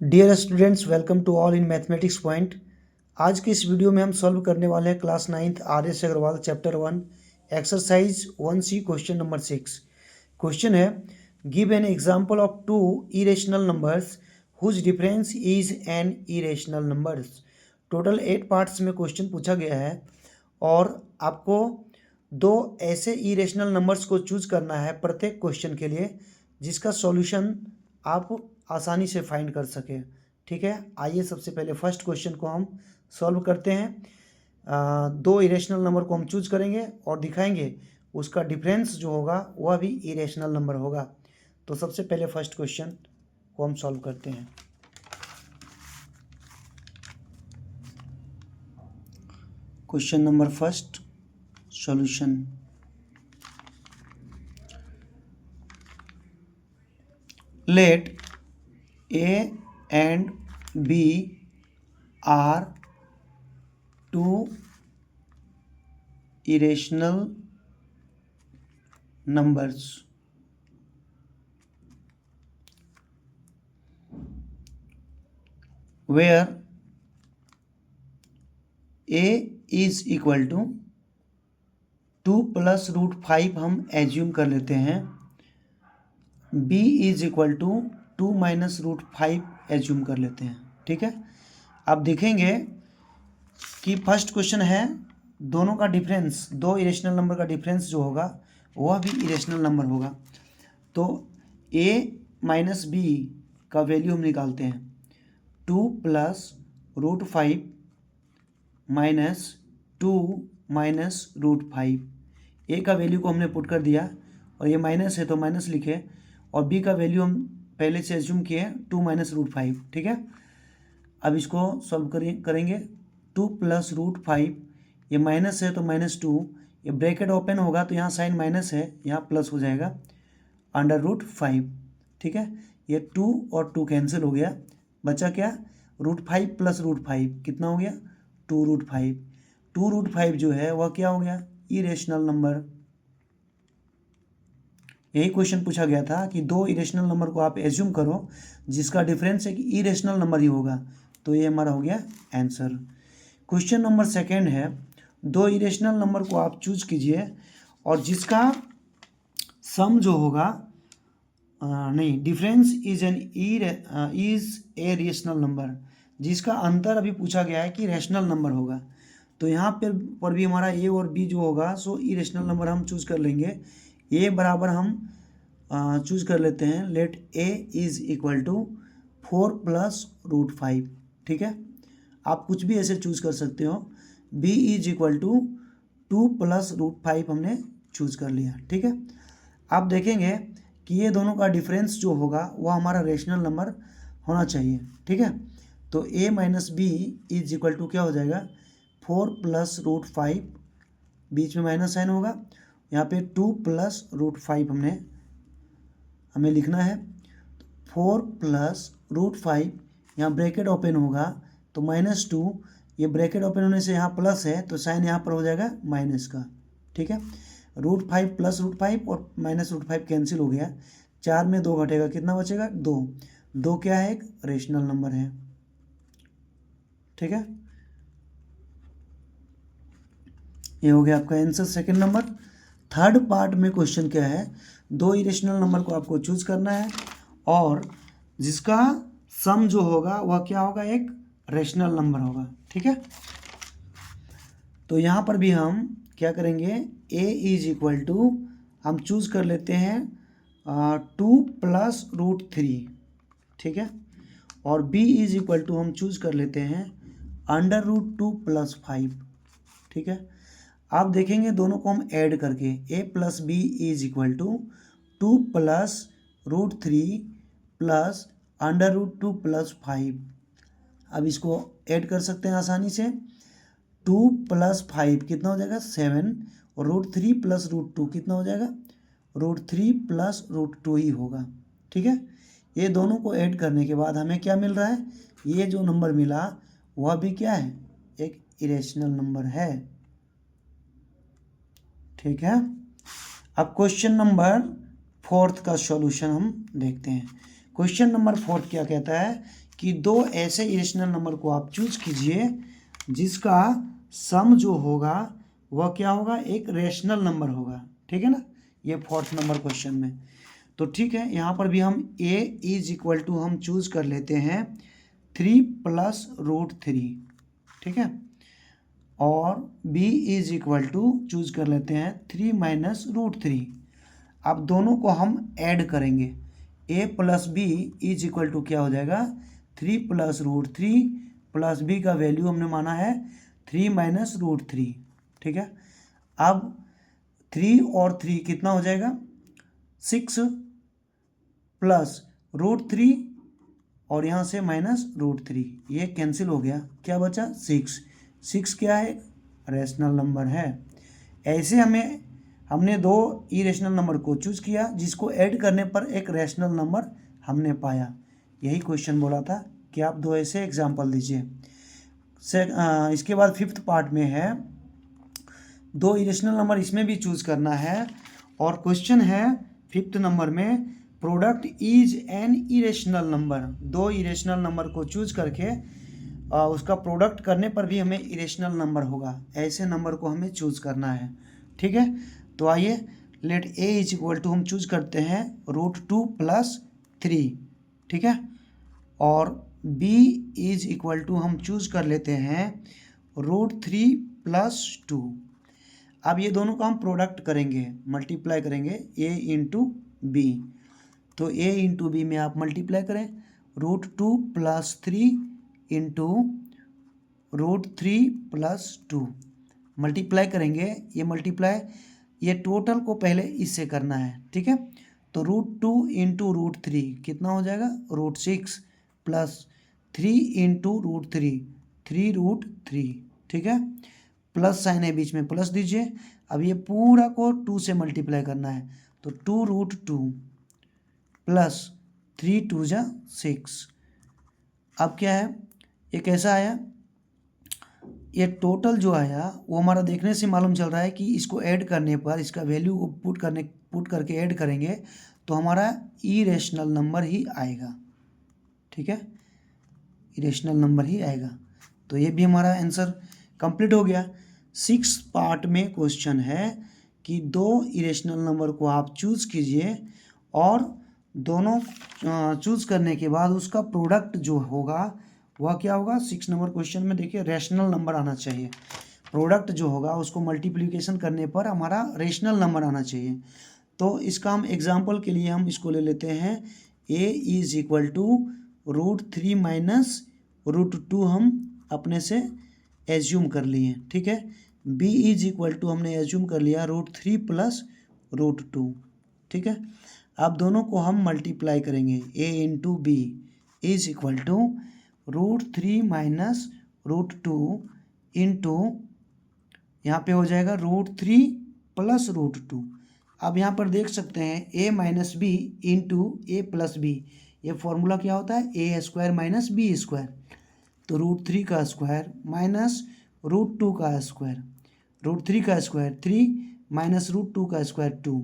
Dear students, welcome to all in mathematics point. आज की इस वीडियो में हम सॉल्व करने वाले हैं class 9th RS Agarwal chapter 1 exercise 1C question number 6। Question है, give an example of two irrational numbers whose difference is an irrational numbers. Total 8 parts में क्वेश्चन पूछा गया है और आपको दो ऐसे इरेशनल नंबर्स को चूज करना है प्रत्येक क्वेश्चन के लिए जिसका सॉल्यूशन आप आसानी से फाइंड कर सके। ठीक है, आइए सबसे पहले फर्स्ट क्वेश्चन को हम सॉल्व करते हैं। दो इरेशनल नंबर को हम चूज करेंगे और दिखाएंगे उसका डिफरेंस जो होगा वह भी इरेशनल नंबर होगा। तो सबसे पहले फर्स्ट क्वेश्चन को हम सॉल्व करते हैं। Question number first, solution. Let A and B are two irrational numbers where A is equal to 2 plus root 5 हम एज्यूम कर लेते हैं, B is equal to 2 minus root 5 assume कर लेते हैं। ठीक है, आप देखेंगे कि फर्स्ट क्वेश्चन है दोनों का डिफरेंस, दो इरेशनल नंबर का डिफरेंस जो होगा वह भी इरेशनल नंबर होगा। तो A माइनस बी का वैल्यू हम निकालते हैं, 2 plus root 5 minus 2 minus root 5। A का वैल्यू को हमने पुट कर दिया और ये माइनस है तो माइनस लिखे, और बी का वैल्यू हम पहले से एज्यूम किए 2 माइनस रूट 5। ठीक है, अब इसको सॉल्व करेंगे। 2 प्लस रूट 5, ये माइनस है तो माइनस 2, ये ब्रैकेट ओपन होगा तो यहाँ साइन माइनस है, यहाँ प्लस हो जाएगा अंडर रूट 5। ठीक है, ये 2 और 2 कैंसिल हो गया, बचा क्या, रूट 5 प्लस रूट 5 कितना हो गया, 2 रूट 5। 2 रूट 5 जो है वह क्या हो गया, इरेशनल नंबर। यही क्वेश्चन पूछा गया था कि दो इरेशनल नंबर को आप एज्यूम करो जिसका डिफरेंस एक इरेशनल नंबर ही होगा, तो ये हमारा हो गया आंसर। क्वेश्चन नंबर सेकेंड है, दो इरेशनल नंबर को आप चूज कीजिए और जिसका सम जो होगा नहीं, difference is a rational number, जिसका अंतर अभी पूछा गया है कि रेशनल नंबर होगा। तो यहाँ पर भी हमारा ए और बी जो होगा सो इरेशनल नंबर हम चूज कर लेंगे। ए बराबर हम चूज कर लेते हैं, let A is equal to 4 plus root 5। ठीक है, आप कुछ भी ऐसे चूज कर सकते हो। B is equal to 2 plus root 5 हमने चूज कर लिया। ठीक है, आप देखेंगे कि ये दोनों का डिफरेंस जो होगा वह हमारा रेशनल नंबर होना चाहिए। ठीक है, तो a minus B is equal to क्या हो जाएगा, 4 प्लस रूट 5, बीच में माइनस साइन होगा, यहाँ पे 2 प्लस रूट 5 हमें लिखना है। 4 प्लस रूट 5, यहाँ ब्रैकेट ओपन होगा तो माइनस 2, ये ब्रैकेट ओपन होने से यहाँ प्लस है तो साइन यहाँ पर हो जाएगा माइनस का। ठीक है, रूट 5 प्लस रूट 5 और माइनस रूट 5 कैंसिल हो गया, 4 में 2 घटेगा, कितना बचेगा, 2। 2 क्या है, एक रेशनल नंबर है। ठीक है, ये हो गया आपका answer second number. Third part में क्वेश्चन क्या है, दो इरेशनल नंबर को आपको चूज करना है और जिसका सम जो होगा वह क्या होगा, एक रेशनल नंबर होगा। ठीक है, तो यहाँ पर भी हम क्या करेंगे, a इज इक्वल टू हम चूज कर लेते हैं 2 प्लस रूट 3। ठीक है, और b इज इक्वल टू हम चूज कर लेते हैं अंडर रूट 2 प्लस 5। ठीक है, आप देखेंगे दोनों को हम ऐड करके a plus B is equal to 2 plus root 3 plus under root 2 plus 5। अब इसको ऐड कर सकते हैं आसानी से, 2 प्लस 5 कितना हो जाएगा, 7, और रूट 3 प्लस रूट 2 कितना हो जाएगा, रूट 3 प्लस रूट 2 ही होगा। ठीक है, ये दोनों को ऐड करने के बाद हमें क्या मिल रहा है, ये जो नंबर मिला वह भी क्या है, एक इरेशनल नंबर है। ठीक है, अब क्वेश्चन नंबर फोर्थ का सॉल्यूशन हम देखते हैं। क्वेश्चन नंबर फोर्थ क्या कहता है कि दो ऐसे इरेशनल नंबर को आप चूज कीजिए जिसका सम जो होगा वह क्या होगा, एक रेशनल नंबर होगा। ठीक है ना, ये 4th नंबर क्वेश्चन में। तो ठीक है, यहाँ पर भी हम a इज इक्वल टू हम चूज कर लेते हैं 3 प्लस रूट 3। ठीक है, और b is equal to choose कर लेते हैं 3 माइनस रूट 3। अब दोनों को हम ऐड करेंगे, a plus B is equal to क्या हो जाएगा, 3 प्लस रूट 3 प्लस बी का वैल्यू हमने माना है 3 माइनस रूट 3। ठीक है, अब 3 और 3 कितना हो जाएगा, 6 प्लस रूट 3 और यहाँ से माइनस रूट 3, ये कैंसिल हो गया, क्या बचा 6। 6 क्या है, रेशनल नंबर है। ऐसे हमने दो इरेशनल नंबर को चूज किया जिसको ऐड करने पर एक रेशनल नंबर हमने पाया। यही क्वेश्चन बोला था कि आप दो ऐसे एग्जाम्पल दीजिए। इसके बाद 5th पार्ट में है दो इरेशनल नंबर, इसमें भी चूज करना है। और क्वेश्चन है 5th नंबर में, product is an irrational number. दो इरेशनल नंबर को चूज करके उसका प्रोडक्ट करने पर भी हमें इरेशनल नंबर होगा, ऐसे नंबर को हमें चूज करना है। ठीक है, तो आइए let a is equal to हम चूज करते हैं रूट 2 प्लस 3। ठीक है, और b इज इक्वल टू हम चूज कर लेते हैं रूट 3 प्लस 2। अब ये दोनों का हम प्रोडक्ट करेंगे, मल्टीप्लाई करेंगे a इंटू बी। तो a इंटू बी में आप मल्टीप्लाई करें, root 2 plus 3 into root 3 plus 2 multiply करेंगे। ये मल्टीप्लाई, ये टोटल को पहले इससे करना है। ठीक है, तो रूट 2 इंटू रूट 3 कितना हो जाएगा, root 6 plus 3 into root 3, 3 root 3। ठीक है, प्लस साइन है बीच में, प्लस दीजिए। अब ये पूरा को 2 से मल्टीप्लाई करना है, तो 2 रूट 2 प्लस 3 2 जा 6। अब क्या है, ये कैसा आया, ये टोटल जो आया वो हमारा देखने से मालूम चल रहा है कि इसको ऐड करने पर, इसका वैल्यू को पुट करके ऐड करेंगे तो हमारा इरेशनल नंबर ही आएगा। ठीक है, इरेशनल नंबर ही आएगा। तो ये भी हमारा आंसर कंप्लीट हो गया। 6th पार्ट में क्वेश्चन है कि दो इरेशनल नंबर को आप चूज़ कीजिए और दोनों चूज करने के बाद उसका प्रोडक्ट जो होगा वह क्या होगा। 6 नंबर क्वेश्चन में देखिए रेशनल नंबर आना चाहिए, प्रोडक्ट जो होगा उसको मल्टीप्लिकेशन करने पर हमारा रेशनल नंबर आना चाहिए। तो इसका हम एग्जांपल के लिए हम इसको ले लेते हैं, a is equal to root 3 minus root 2 हम अपने से एज्यूम कर लिए। ठीक है, b इज इक्वल टू हमने एज्यूम कर लिया रूट 3 प्लस रूट 2। ठीक है, अब दोनों को हम मल्टीप्लाई करेंगे, a into B is equal to root 3 minus root 2 into यहाँ पे हो जाएगा रूट 3 प्लस रूट 2। अब यहाँ पर देख सकते हैं a minus B into A plus B, ये फॉर्मूला क्या होता है, A square minus B square. तो रूट 3 का स्क्वायर माइनस रूट 2 का स्क्वायर, रूट 3 का स्क्वायर 3 माइनस रूट 2 का स्क्वायर 2,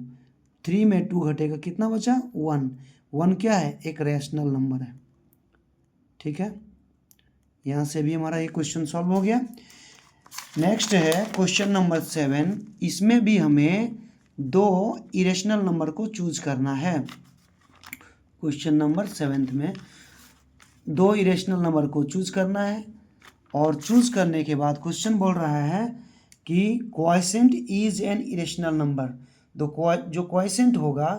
3 में 2 घटेगा, कितना बचा 1। 1 क्या है, एक रेशनल नंबर है। ठीक है, यहाँ से भी हमारा ये क्वेश्चन सॉल्व हो गया। नेक्स्ट है क्वेश्चन नंबर 7, इसमें भी हमें दो इरेशनल नंबर को चूज करना है। क्वेश्चन नंबर 7 में दो इरेशनल नंबर को चूज करना है और चूज करने के बाद क्वेश्चन बोल रहा है कि quotient is an irrational number. जो क्वॉशेंट होगा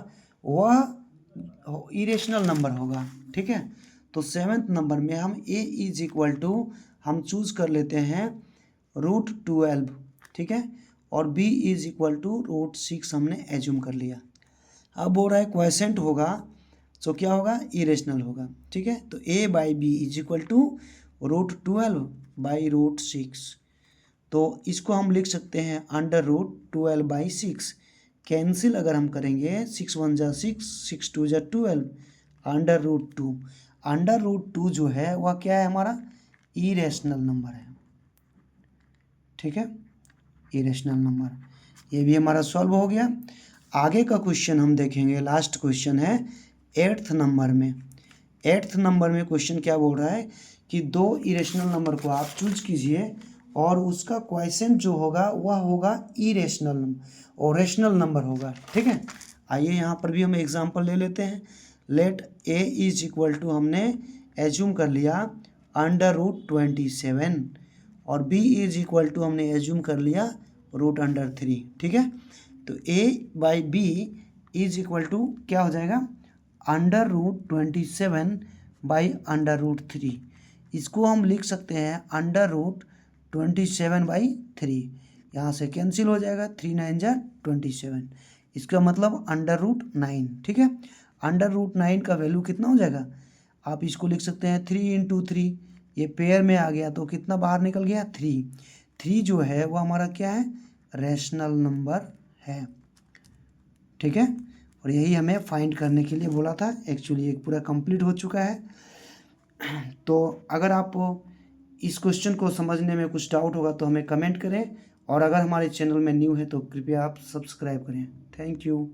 वह इरेशनल नंबर होगा। ठीक है, तो 7th नंबर में हम a इज इक्वल टू हम चूज कर लेते हैं रूट 12। ठीक है, और b is equal to root 6 हमने एज्यूम कर लिया। अब हो रहा है क्वॉशेंट होगा तो क्या होगा, इरेशनल होगा। ठीक है, तो a by B is equal to root 12 by root 6। तो इसको हम लिख सकते हैं अंडर रूट 12 बाई 6। कैंसिल अगर हम करेंगे 6 1 जा 6, 6 2 जा 12, अंडर रूट 2। अंडर रूट 2 जो है वह क्या है, हमारा इरेशनल नंबर है। ठीक है, इरेशनल नंबर, ये भी हमारा सॉल्व हो गया। आगे का क्वेश्चन हम देखेंगे, लास्ट क्वेश्चन है 8th नंबर में। 8th नंबर में क्वेश्चन क्या बोल रहा है कि दो इरेशनल नंबर को आप चूज कीजिए और उसका क्वोशिएंट जो होगा वह होगा इरेशनल और रेशनल नंबर होगा। ठीक है, आइए यहाँ पर भी हम एग्जांपल ले लेते हैं। Let a is equal to हमने एज्यूम कर लिया √27 और b इज इक्वल टू हमने एज्यूम कर लिया √3। ठीक है, तो a/b इज इक्वल टू क्या हो जाएगा √27/√3। इसको हम लिख सकते हैं √27/3। यहाँ से कैंसिल हो जाएगा, 3 9 जा 27, इसका मतलब √9। ठीक है, √9 का वैल्यू कितना हो जाएगा, आप इसको लिख सकते हैं 3 × 3, ये पेयर में आ गया तो कितना बाहर निकल गया 3। 3 जो है वो हमारा क्या है, रैशनल नंबर है। ठीक है, और यही हमें फाइंड करने के लिए बोला था। एक्चुअली एक पूरा कंप्लीट हो चुका है। तो अगर आप इस क्वेश्चन को समझने में कुछ डाउट होगा तो हमें कमेंट करें, और अगर हमारे चैनल में न्यू है तो कृपया आप सब्सक्राइब करें। Thank you.